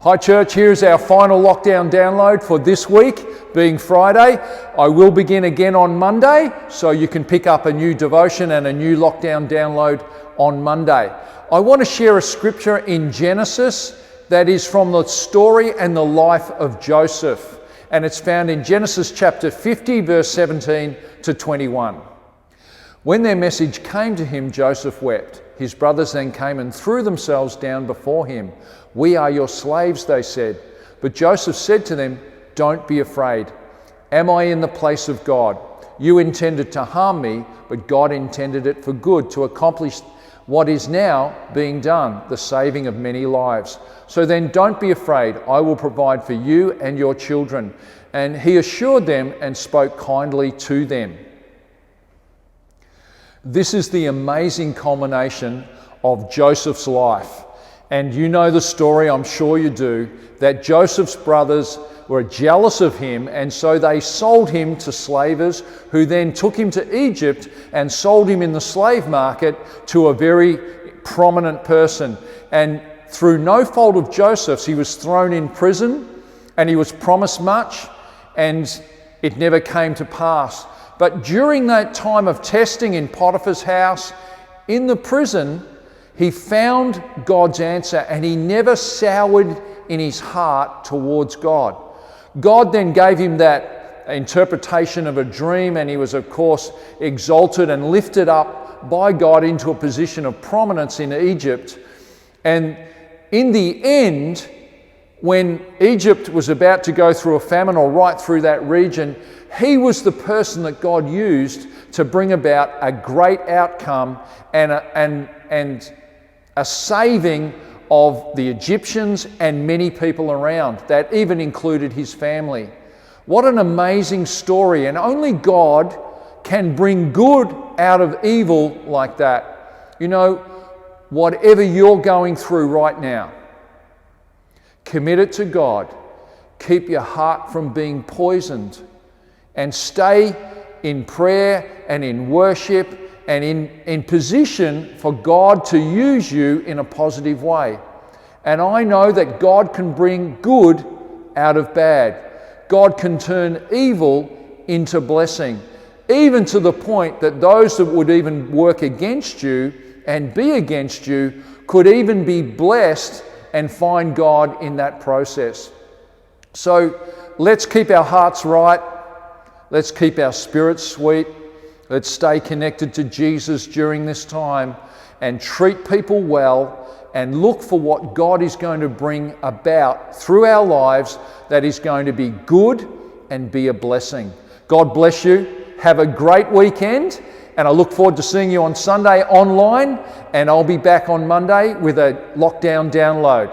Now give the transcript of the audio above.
Hi church, here's our final lockdown download for this week, being Friday. I will begin again on Monday, so you can pick up a new devotion and a new lockdown download on Monday. I want to share a scripture in Genesis that is from the story and the life of Joseph. And it's found in Genesis chapter 50, verse 17 to 21. When their message came to him, Joseph wept. His brothers then came and threw themselves down before him. "We are your slaves," they said. But Joseph said to them, "Don't be afraid. Am I in the place of God? You intended to harm me, but God intended it for good, to accomplish what is now being done, the saving of many lives. So then don't be afraid. I will provide for you and your children." And he assured them and spoke kindly to them. This is the amazing culmination of Joseph's life. And you know the story, I'm sure you do, that Joseph's brothers were jealous of him, and so they sold him to slavers, who then took him to Egypt and sold him in the slave market to a very prominent person. And through no fault of Joseph's, he was thrown in prison, and he was promised much, and it never came to pass. But during that time of testing in Potiphar's house, in the prison, he found God's answer, and he never soured in his heart towards God. God then gave him that interpretation of a dream, and he was, of course, exalted and lifted up by God into a position of prominence in Egypt. And in the end, when Egypt was about to go through a famine, or right through that region, he was the person that God used to bring about a great outcome and a saving of the Egyptians and many people around. That even included his family. What an amazing story, and only God can bring good out of evil like that. You know, whatever you're going through right now, commit it to God. Keep your heart from being poisoned, and stay in prayer and in worship and in position for God to use you in a positive way. And I know that God can bring good out of bad. God can turn evil into blessing, even to the point that those that would even work against you and be against you could even be blessed and find God in that process. So let's keep our hearts right. Let's keep our spirits sweet. Let's stay connected to Jesus during this time and treat people well, and look for what God is going to bring about through our lives that is going to be good and be a blessing. God bless you. Have a great weekend, and I look forward to seeing you on Sunday online, and I'll be back on Monday with a lockdown download.